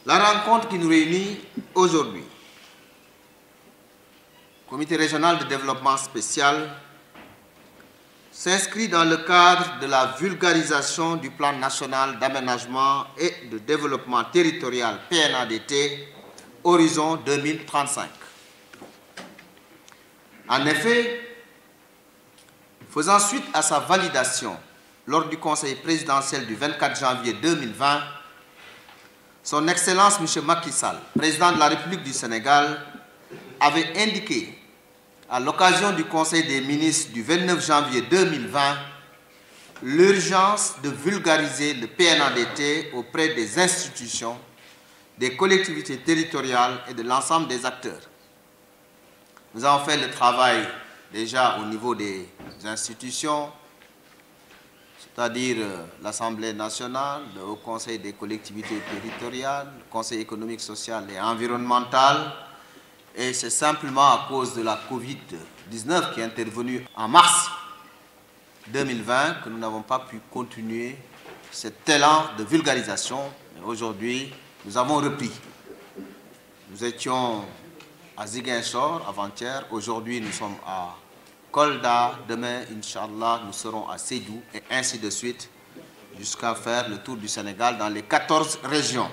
La rencontre qui nous réunit aujourd'hui, Comité régional de développement spécial, s'inscrit dans le cadre de la vulgarisation du plan national d'aménagement et de développement territorial PNADT Horizon 2035. En effet, faisant suite à sa validation lors du Conseil présidentiel du 24 janvier 2020, Son Excellence M. Macky Sall, président de la République du Sénégal, avait indiqué à l'occasion du Conseil des ministres du 29 janvier 2020 l'urgence de vulgariser le PNADT auprès des institutions, des collectivités territoriales et de l'ensemble des acteurs. Nous avons fait le travail déjà au niveau des institutions, c'est-à-dire l'Assemblée nationale, le Haut Conseil des collectivités territoriales, le Conseil économique, social et environnemental. Et c'est simplement à cause de la Covid-19 qui est intervenue en mars 2020 que nous n'avons pas pu continuer cet élan de vulgarisation. Aujourd'hui, nous avons repris. Nous étions à Ziguinchor avant-hier. Aujourd'hui, nous sommes à Kolda. Demain, Inch'Allah, nous serons à Sédhiou et ainsi de suite jusqu'à faire le tour du Sénégal dans les 14 régions.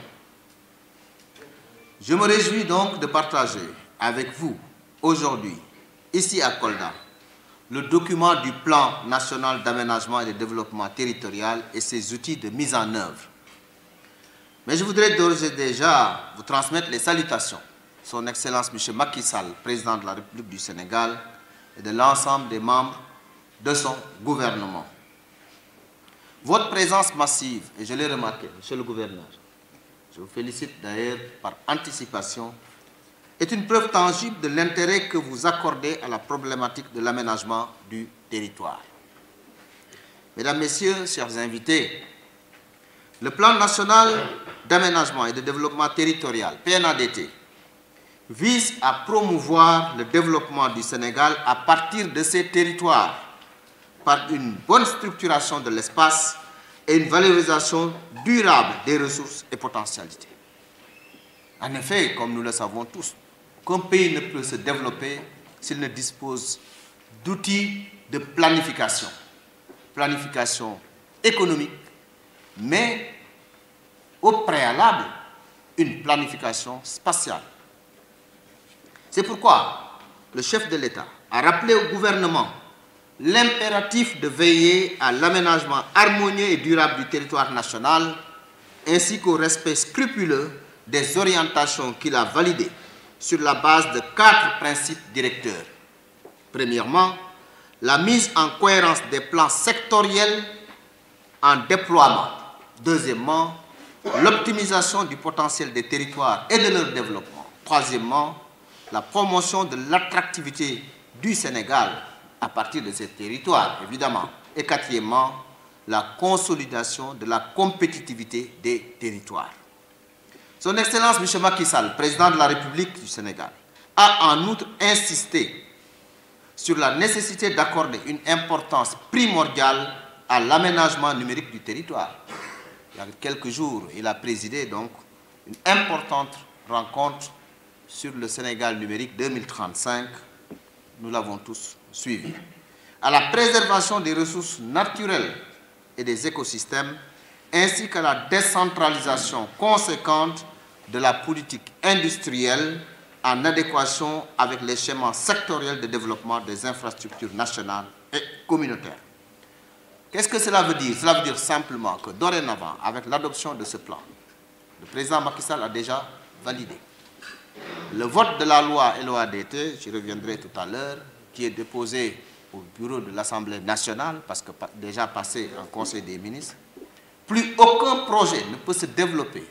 Je me réjouis donc de partager avec vous aujourd'hui, ici à Kolda, le document du plan national d'aménagement et de développement territorial et ses outils de mise en œuvre. Mais je voudrais d'ores et déjà vous transmettre les salutations. Son Excellence M. Macky Sall, président de la République du Sénégal, et de l'ensemble des membres de son gouvernement. Votre présence massive, et je l'ai remarqué, Monsieur le gouverneur, je vous félicite d'ailleurs par anticipation, est une preuve tangible de l'intérêt que vous accordez à la problématique de l'aménagement du territoire. Mesdames, Messieurs, chers invités, le plan national d'aménagement et de développement territorial, PNADT, vise à promouvoir le développement du Sénégal à partir de ses territoires par une bonne structuration de l'espace et une valorisation durable des ressources et potentialités. En effet, comme nous le savons tous, qu'un pays ne peut se développer s'il ne dispose d'outils de planification. Planification économique, mais au préalable, une planification spatiale. C'est pourquoi le chef de l'État a rappelé au gouvernement l'impératif de veiller à l'aménagement harmonieux et durable du territoire national, ainsi qu'au respect scrupuleux des orientations qu'il a validées sur la base de 4 principes directeurs. Premièrement, la mise en cohérence des plans sectoriels en déploiement. Deuxièmement, l'optimisation du potentiel des territoires et de leur développement. Troisièmement, la promotion de l'attractivité du Sénégal à partir de ces territoires, évidemment. Et quatrièmement, la consolidation de la compétitivité des territoires. Son Excellence M. Macky Sall, président de la République du Sénégal, a en outre insisté sur la nécessité d'accorder une importance primordiale à l'aménagement numérique du territoire. Il y a quelques jours, il a présidé donc une importante rencontre sur le Sénégal numérique 2035. Nous l'avons tous suivi. À la préservation des ressources naturelles et des écosystèmes, ainsi qu'à la décentralisation conséquente de la politique industrielle en adéquation avec les schémas sectoriels de développement des infrastructures nationales et communautaires. Qu'est-ce que cela veut dire? Cela veut dire simplement que dorénavant, avec l'adoption de ce plan, le président Macky Sall a déjà validé le vote de la loi LOADT, j'y reviendrai tout à l'heure, qui est déposé au bureau de l'Assemblée nationale, parce que déjà passé en Conseil des ministres. Plus aucun projet ne peut se développer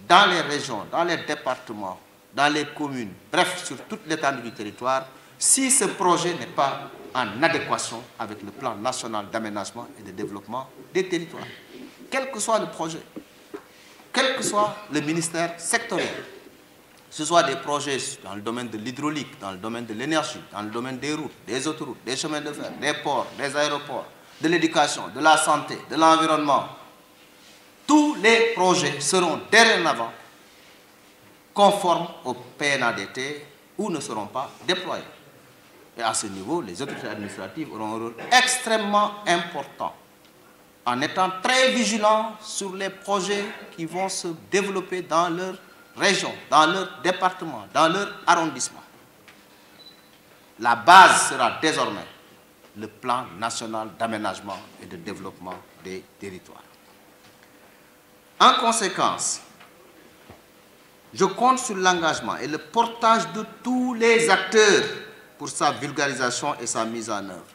dans les régions, dans les départements, dans les communes, bref, sur toute l'étendue du territoire, si ce projet n'est pas en adéquation avec le plan national d'aménagement et de développement des territoires. Quel que soit le projet, quel que soit le ministère sectoriel, que ce soit des projets dans le domaine de l'hydraulique, dans le domaine de l'énergie, dans le domaine des routes, des autoroutes, des chemins de fer, des ports, des aéroports, de l'éducation, de la santé, de l'environnement, tous les projets seront dorénavant conformes au PNADT ou ne seront pas déployés. Et à ce niveau, les autorités administratives auront un rôle extrêmement important en étant très vigilants sur les projets qui vont se développer dans leur région, dans leur département, dans leur arrondissement. La base sera désormais le plan national d'aménagement et de développement des territoires. En conséquence, je compte sur l'engagement et le portage de tous les acteurs pour sa vulgarisation et sa mise en œuvre.